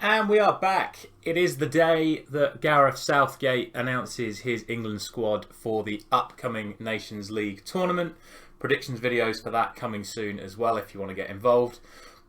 And we are back. It is the day that Gareth Southgate announces his England squad for the upcoming Nations League tournament. Predictions videos for that coming soon as well if you want to get involved.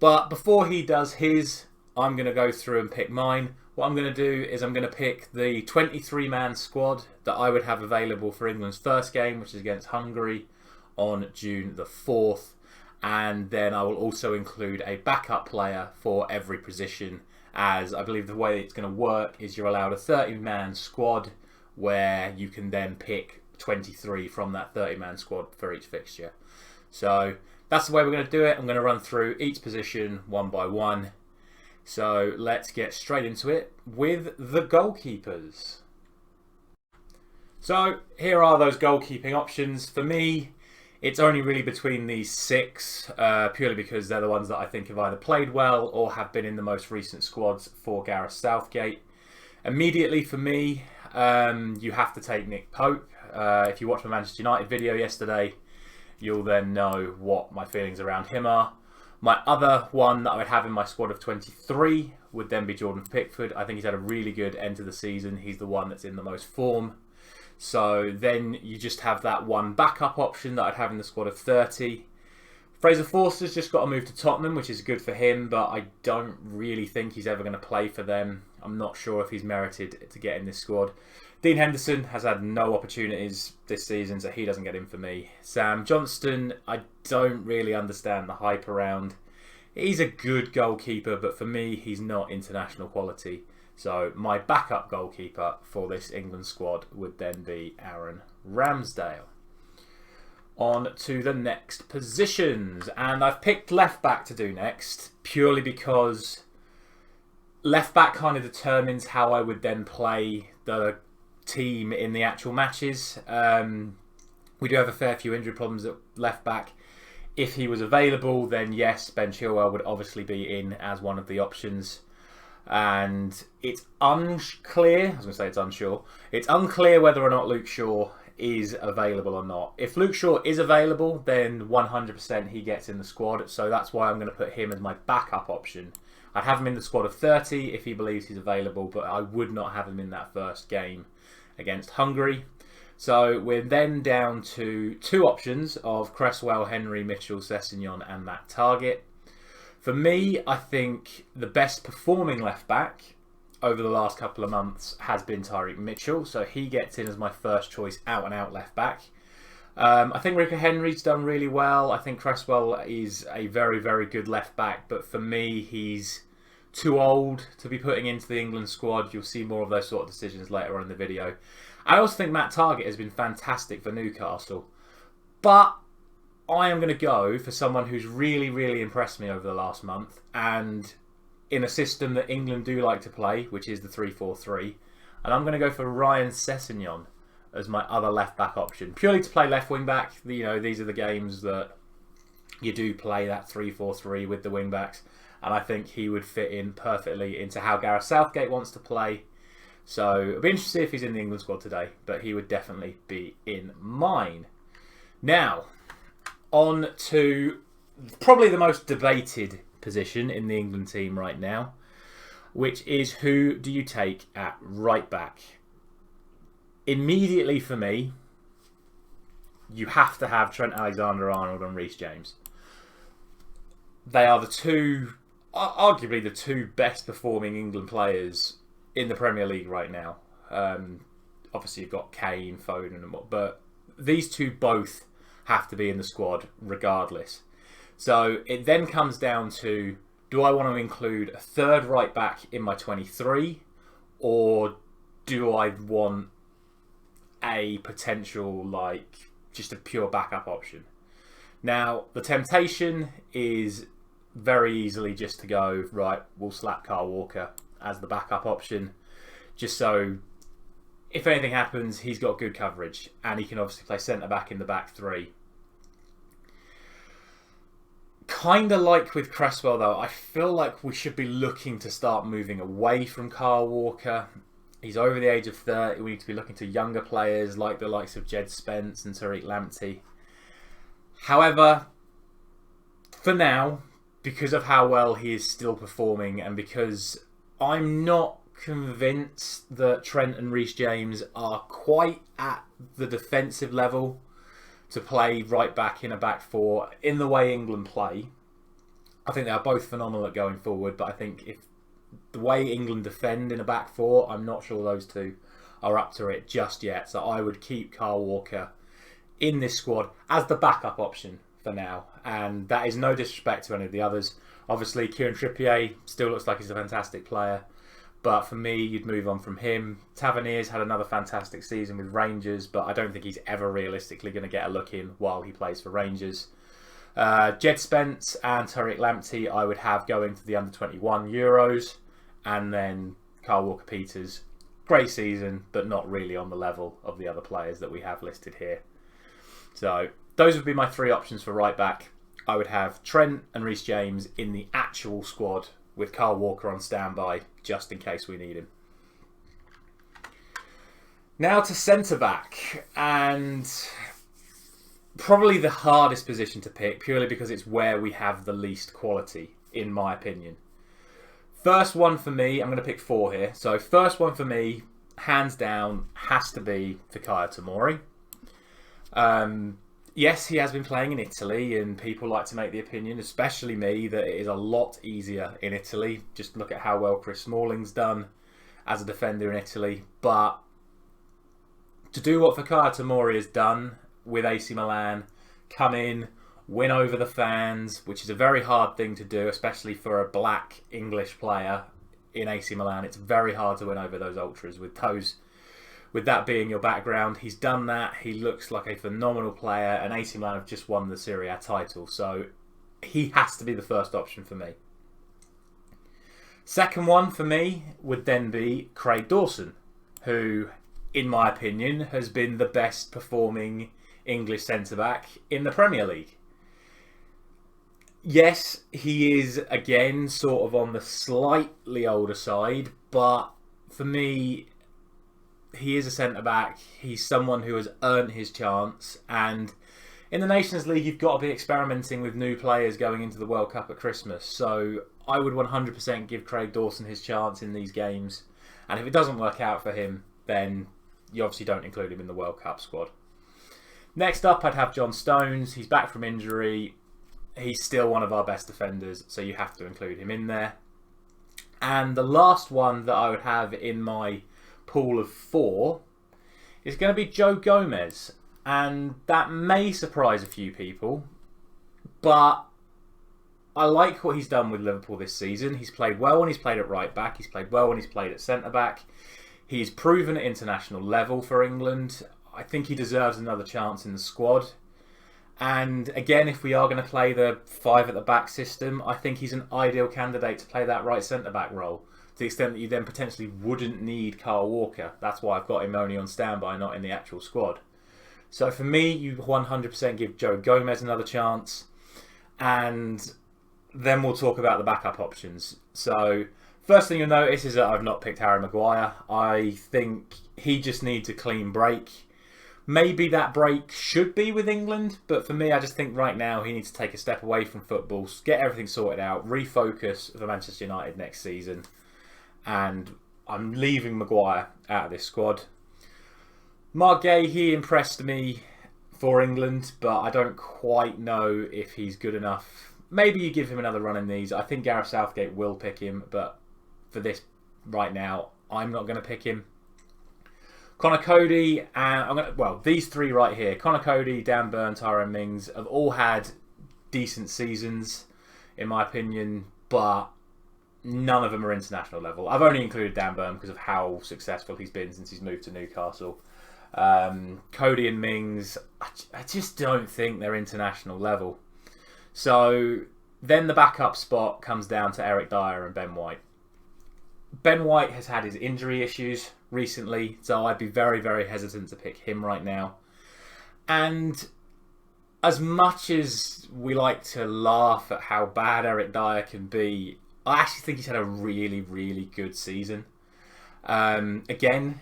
But before he does his, I'm going to go through and pick mine. What I'm going to do is I'm going to pick the 23-man squad that I would have available for England's first game, which is against Hungary on June the 4th. And then I will also include a backup player for every position, as I believe the way it's going to work is you're allowed a 30-man squad where you can then pick 23 from that 30-man squad for each fixture. So that's the way we're going to do it. I'm going to run through each position one by one. So let's get straight into it with the goalkeepers. So here are those goalkeeping options. For me, it's only really between these six, purely because they're the ones that I think have either played well or have been in the most recent squads for Gareth Southgate. Immediately for me, you have to take Nick Pope. If you watched my Manchester United video yesterday, you'll then know what my feelings around him are. My other one that I would have in my squad of 23 would then be Jordan Pickford. I think he's had a really good end to the season. He's the one that's in the most form. So then you just have that one backup option that I'd have in the squad of 30. Fraser Forster's just got to move to Tottenham, which is good for him, but I don't really think he's ever going to play for them. I'm not sure if he's merited to get in this squad. Dean Henderson has had no opportunities this season, so he doesn't get in for me. Sam Johnston, I don't really understand the hype around. He's a good goalkeeper, but for me, he's not international quality. So my backup goalkeeper for this England squad would then be Aaron Ramsdale. On to the next positions. And I've picked left back to do next, purely because left back kind of determines how I would then play the team in the actual matches. We do have a fair few injury problems at left back. If he was available, then yes, Ben Chilwell would obviously be in as one of the options. And it's unclear, I was going to say it's unsure, it's unclear whether or not Luke Shaw is available or not. If Luke Shaw is available, then 100% he gets in the squad, so that's why I'm going to put him as my backup option. I'd have him in the squad of 30 if he believes he's available, but I would not have him in that first game against Hungary. So we're then down to two options of Cresswell, Henry, Mitchell, Sessegnon and Matt Targett. For me, I think the best performing left back over the last couple of months has been Tyreek Mitchell, so he gets in as my first choice out and out left back. I think Rico Henry's done really well. I think Cresswell is a very, very good left back, but for me, he's too old to be putting into the England squad. You'll see more of those sort of decisions later on in the video. I also think Matt Targett has been fantastic for Newcastle, but I am going to go for someone who's really, really impressed me over the last month, and in a system that England do like to play, which is the 3-4-3, and I'm going to go for Ryan Sessegnon as my other left-back option, purely to play left wing-back. You know, these are the games that you do play that 3-4-3 with the wing-backs, and I think he would fit in perfectly into how Gareth Southgate wants to play. So it'll be interesting if he's in the England squad today, but he would definitely be in mine. Now, on to probably the most debated position in the England team right now, which is who do you take at right back? Immediately for me, you have to have Trent Alexander-Arnold and Reece James. They are the two, arguably the two best performing England players in the Premier League right now. Obviously you've got Kane, Foden and what, but these two both have to be in the squad regardless. So it then comes down to, do I want to include a third right back in my 23, or do I want a potential, like, just a pure backup option? Now, the temptation is very easily just to go, right, we'll slap Kyle Walker as the backup option, just so if anything happens, he's got good coverage, and he can obviously play centre-back in the back three. Kind of like with Cresswell, though, I feel like we should be looking to start moving away from Kyle Walker. He's over the age of 30. We need to be looking to younger players like the likes of Jed Spence and Tariq Lamptey. However, for now, because of how well he is still performing, and because I'm not convinced that Trent and Reece James are quite at the defensive level to play right back in a back four in the way England play. I think they are both phenomenal at going forward, but I think if the way England defend in a back four, I'm not sure those two are up to it just yet. So I would keep Kyle Walker in this squad as the backup option for now. And that is no disrespect to any of the others. Obviously, Kieran Trippier still looks like he's a fantastic player. But for me, you'd move on from him. Tavernier's had another fantastic season with Rangers, but I don't think he's ever realistically going to get a look in while he plays for Rangers. Jed Spence and Tariq Lamptey I would have going to the under-21 Euros. And then Kyle Walker-Peters, great season, but not really on the level of the other players that we have listed here. So those would be my three options for right back. I would have Trent and Reece James in the actual squad with Kyle Walker on standby just in case we need him. Now to centre-back, and probably the hardest position to pick purely because it's where we have the least quality, in my opinion. First one for me, I'm going to pick four here. So first one for me, hands down, has to be Fikayo Tomori. Yes, he has been playing in Italy, and people like to make the opinion, especially me, that it is a lot easier in Italy. Just look at how well Chris Smalling's done as a defender in Italy. But to do what Fikayo Tomori has done with AC Milan, come in, win over the fans, which is a very hard thing to do, especially for a black English player in AC Milan. It's very hard to win over those ultras with that being your background. He's done that. He looks like a phenomenal player, and AC Milan have just won the Serie A title, so he has to be the first option for me. Second one for me would then be Craig Dawson, who, in my opinion, has been the best performing English centre-back in the Premier League. Yes, he is, again, sort of on the slightly older side, but for me, he is a centre-back. He's someone who has earned his chance, and in the Nations League, you've got to be experimenting with new players going into the World Cup at Christmas. So I would 100% give Craig Dawson his chance in these games, and if it doesn't work out for him, then you obviously don't include him in the World Cup squad. Next up, I'd have John Stones. He's back from injury. He's still one of our best defenders, so you have to include him in there. And the last one that I would have in my pool of four is going to be Joe Gomez. And that may surprise a few people, but I like what he's done with Liverpool this season. He's played well when he's played at right back. He's played well when he's played at centre back. He's proven at international level for England. I think he deserves another chance in the squad. And again, if we are going to play the five at the back system, I think he's an ideal candidate to play that right centre back role, to the extent that you then potentially wouldn't need Kyle Walker. That's why I've got him only on standby, not in the actual squad. So for me, you 100% give Joe Gomez another chance, and then we'll talk about the backup options. So first thing you'll notice is that I've not picked Harry Maguire. I think he just needs a clean break. Maybe that break should be with England, but for me, I just think right now he needs to take a step away from football, get everything sorted out, refocus for Manchester United next season, and I'm leaving Maguire out of this squad. Mark Gay, he impressed me for England, but I don't quite know if he's good enough. Maybe you give him another run in these. I think Gareth Southgate will pick him, but for this right now, I'm not going to pick him. Connor Cody, and these three right here, Connor Cody, Dan Burn, Tyrone Mings, have all had decent seasons, in my opinion, but none of them are international level. I've only included Dan Burn because of how successful he's been since he's moved to Newcastle. Cody and Mings, I just don't think they're international level. So then the backup spot comes down to Eric Dyer and Ben White. Ben White has had his injury issues recently, so I'd be very, very hesitant to pick him right now. And as much as we like to laugh at how bad Eric Dyer can be, I actually think he's had a really, really good season. Again,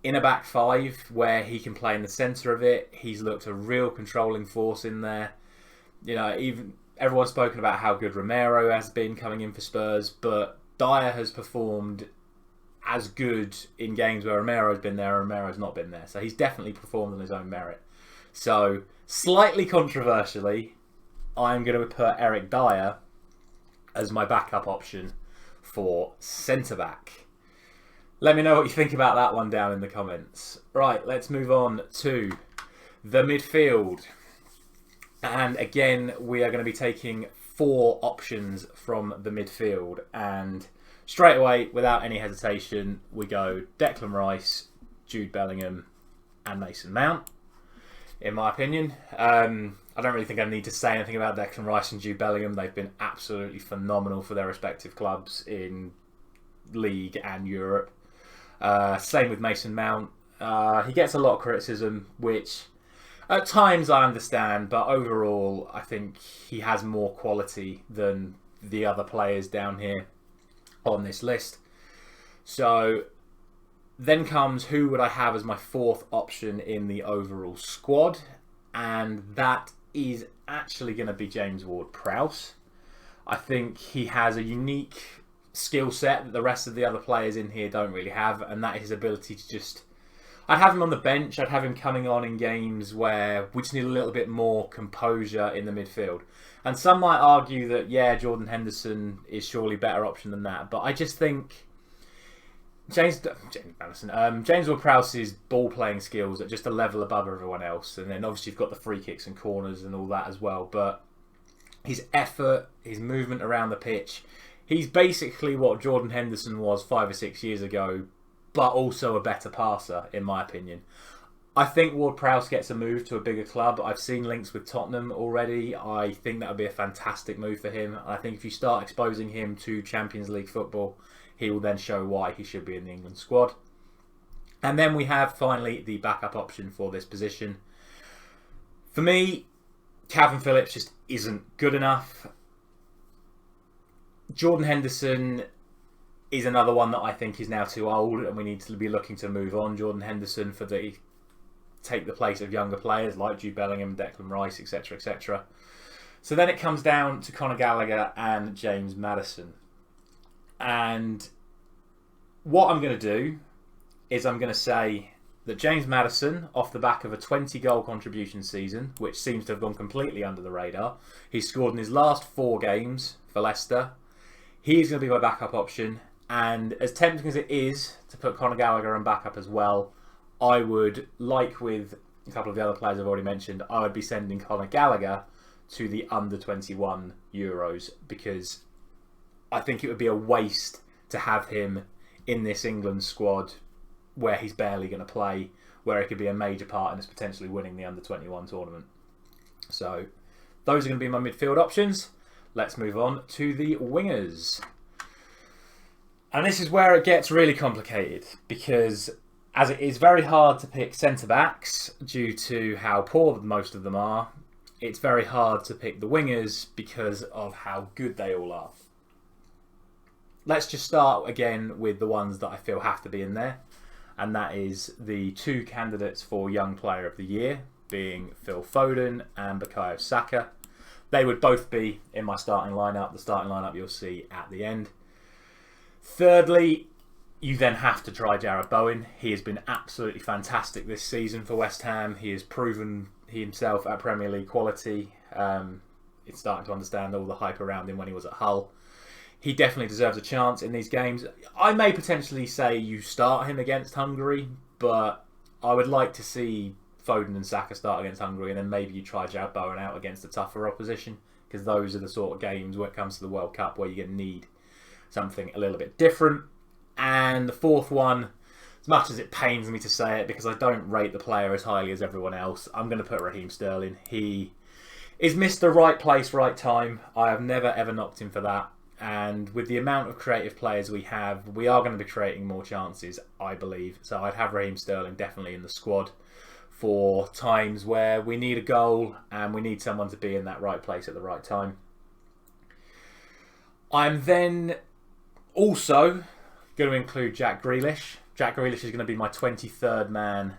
in a back five where he can play in the centre of it, he's looked a real controlling force in there. You know, even everyone's spoken about how good Romero has been coming in for Spurs, but Dyer has performed as good in games where Romero's been there and Romero's not been there. So he's definitely performed on his own merit. So, slightly controversially, I'm going to put Eric Dyer as my backup option for centre-back. Let me know what you think about that one down in the comments. Right, let's move on to the midfield. And again, we are going to be taking 4 options from the midfield. And straight away, without any hesitation, we go Declan Rice, Jude Bellingham and Mason Mount, in my opinion. I don't really think I need to say anything about Declan Rice and Jude Bellingham. They've been absolutely phenomenal for their respective clubs in League and Europe. Same with Mason Mount. He gets a lot of criticism, which at times I understand, but overall I think he has more quality than the other players down here on this list. So then comes, who would I have as my 4th option in the overall squad? And that is actually going to be James Ward-Prowse. I think he has a unique skill set that the rest of the other players in here don't really have, and that is his ability to just... I'd have him on the bench. I'd have him coming on in games where we just need a little bit more composure in the midfield. And some might argue that, yeah, Jordan Henderson is surely a better option than that. But I just think James Ward-Prowse's ball-playing skills are just a level above everyone else. And then obviously you've got the free kicks and corners and all that as well. But his effort, his movement around the pitch, he's basically what Jordan Henderson was 5 or 6 years ago, but also a better passer, in my opinion. I think Ward-Prowse gets a move to a bigger club. I've seen links with Tottenham already. I think that would be a fantastic move for him. I think if you start exposing him to Champions League football, he will then show why he should be in the England squad. And then we have, finally, the backup option for this position. For me, Calvin Phillips just isn't good enough. Jordan Henderson is another one that I think is now too old and we need to be looking to move on. Jordan Henderson take the place of younger players like Jude Bellingham, Declan Rice, etc, etc. So then it comes down to Conor Gallagher and James Maddison. And what I'm going to do is I'm going to say that James Maddison, off the back of a 20-goal contribution season, which seems to have gone completely under the radar, he's scored in his last 4 games for Leicester. He's going to be my backup option. And as tempting as it is to put Conor Gallagher in backup as well, I would, like with a couple of the other players I've already mentioned, I would be sending Conor Gallagher to the under-21 Euros, because I think it would be a waste to have him in this England squad where he's barely going to play, where he could be a major part in us potentially winning the under-21 tournament. So those are going to be my midfield options. Let's move on to the wingers. And this is where it gets really complicated, because as it is very hard to pick centre-backs due to how poor most of them are, it's very hard to pick the wingers because of how good they all are. Let's just start again with the ones that I feel have to be in there, and that is the 2 candidates for Young Player of the Year, being Phil Foden and Bukayo Saka. They would both be in my starting lineup, the starting lineup you'll see at the end. Thirdly, you then have to try Jarrod Bowen. He has been absolutely fantastic this season for West Ham. He has proven himself at Premier League quality. It's starting to understand all the hype around him when he was at Hull. He definitely deserves a chance in these games. I may potentially say you start him against Hungary, but I would like to see Foden and Saka start against Hungary, and then maybe you try Jarrod Bowen out against a tougher opposition, because those are the sort of games when it comes to the World Cup where you're going to need something a little bit different. And the 4th one, as much as it pains me to say it because I don't rate the player as highly as everyone else, I'm going to put Raheem Sterling. He is Mr. Right Place, Right Time. I have never ever knocked him for that. And with the amount of creative players we have, we are going to be creating more chances, I believe. So I'd have Raheem Sterling definitely in the squad for times where we need a goal and we need someone to be in that right place at the right time. I'm then also going to include Jack Grealish. Jack Grealish is going to be my 23rd man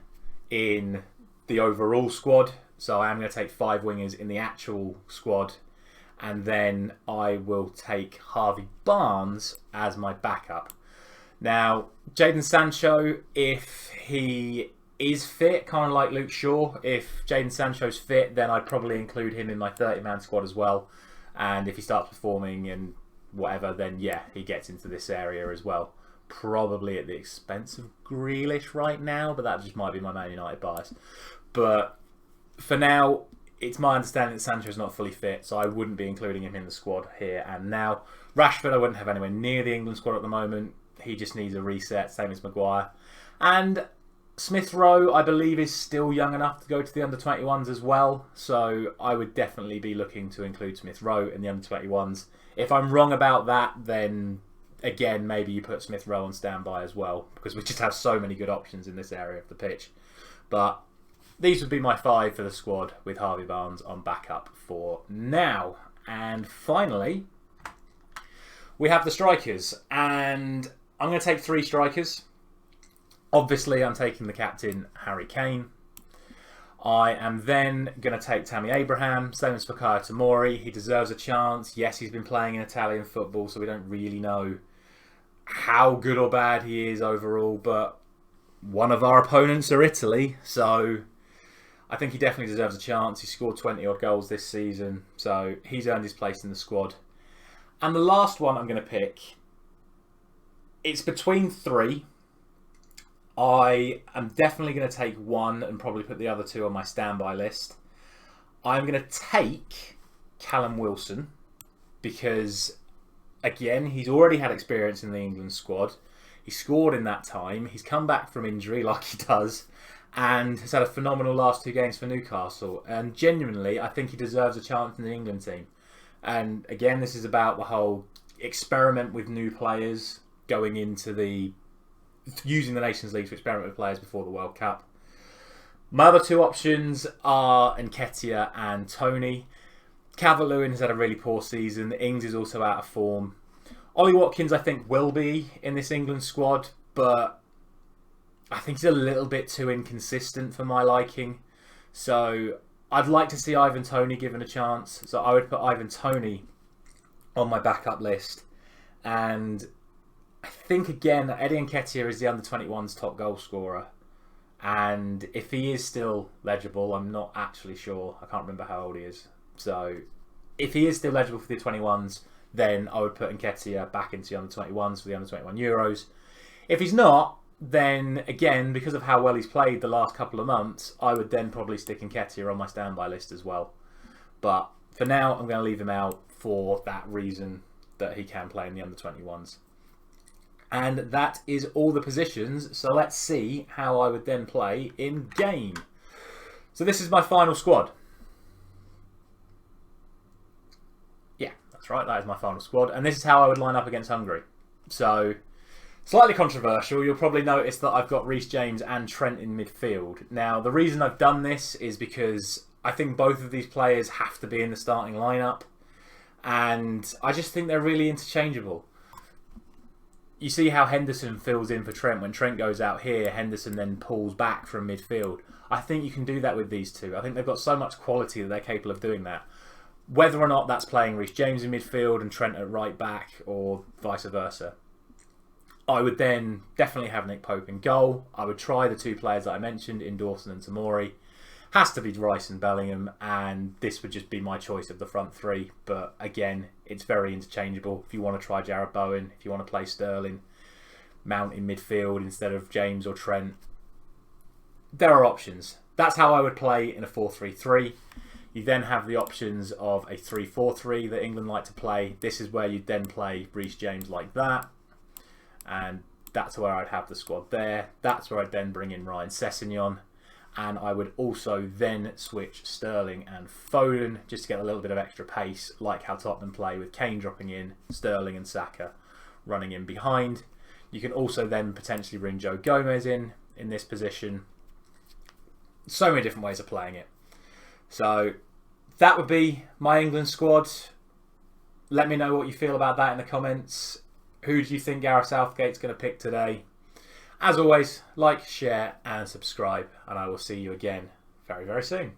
in the overall squad. So I am going to take 5 wingers in the actual squad and then I will take Harvey Barnes as my backup. Now, Jadon Sancho, if he is fit, kind of like Luke Shaw, if Jadon Sancho's fit, then I'd probably include him in my 30-man squad as well. And if he starts performing and whatever, then yeah, he gets into this area as well. Probably at the expense of Grealish right now, but that just might be my Man United bias. But for now, it's my understanding that Sancho's not fully fit, so I wouldn't be including him in the squad here and now. Rashford I wouldn't have anywhere near the England squad at the moment. He just needs a reset, same as Maguire. And Smith Rowe, I believe, is still young enough to go to the under-21s as well. So I would definitely be looking to include Smith Rowe in the under-21s. If I'm wrong about that, then again, maybe you put Smith Rowe on standby as well, because we just have so many good options in this area of the pitch. But these would be my 5 for the squad, with Harvey Barnes on backup for now. And finally, we have the strikers. And I'm going to take 3 strikers. Obviously, I'm taking the captain, Harry Kane. I am then going to take Tammy Abraham, same as Fikayo Tomori. He deserves a chance. Yes, he's been playing in Italian football, so we don't really know how good or bad he is overall, but one of our opponents are Italy, so I think he definitely deserves a chance. He scored 20-odd goals this season, so he's earned his place in the squad. And the last one I'm going to pick, it's between 3. I am definitely going to take one and probably put the other 2 on my standby list. I'm going to take Callum Wilson because, again, he's already had experience in the England squad. He scored in that time. He's come back from injury like he does and has had a phenomenal last 2 games for Newcastle. And genuinely, I think he deserves a chance in the England team. And again, this is about the whole experiment with new players going into using the Nations League to experiment with players before the World Cup. My other 2 options are Nketiah and Toney. Calvert-Lewin has had a really poor season. Ings is also out of form. Ollie Watkins, I think, will be in this England squad, but I think he's a little bit too inconsistent for my liking. So I'd like to see Ivan Toney given a chance. So I would put Ivan Toney on my backup list. And I think, again, Eddie Nketiah is the under-21's top goal scorer. And if he is still legible, I'm not actually sure. I can't remember how old he is. So if he is still legible for the 21s, then I would put Nketiah back into the under-21s for the under-21 Euros. If he's not, then again, because of how well he's played the last couple of months, I would then probably stick Nketiah on my standby list as well. But for now, I'm going to leave him out for that reason that he can play in the under-21s. And that is all the positions. So let's see how I would then play in game. So this is my final squad. Yeah, that's right. That is my final squad. And this is how I would line up against Hungary. So slightly controversial. You'll probably notice that I've got Reece James and Trent in midfield. Now, the reason I've done this is because I think both of these players have to be in the starting lineup. And I just think they're really interchangeable. You see how Henderson fills in for Trent. When Trent goes out here, Henderson then pulls back from midfield. I think you can do that with these 2. I think they've got so much quality that they're capable of doing that. Whether or not that's playing Reece James in midfield and Trent at right back or vice versa. I would then definitely have Nick Pope in goal. I would try the 2 players that I mentioned in Dawson and Tomori. Has to be Rice and Bellingham, and this would just be my choice of the front 3. But again, it's very interchangeable. If you want to try Jarrod Bowen, if you want to play Sterling, Mount in midfield instead of James or Trent, there are options. That's how I would play in a 4-3-3. You then have the options of a 3-4-3 that England like to play. This is where you'd then play Reece James like that. And that's where I'd have the squad there. That's where I'd then bring in Ryan Sessegnon. And I would also then switch Sterling and Foden just to get a little bit of extra pace, like how Tottenham play with Kane dropping in, Sterling and Saka running in behind. You can also then potentially bring Joe Gomez in this position. So many different ways of playing it. So that would be my England squad. Let me know what you feel about that in the comments. Who do you think Gareth Southgate's going to pick today? As always, like, share and subscribe, and I will see you again very, very soon.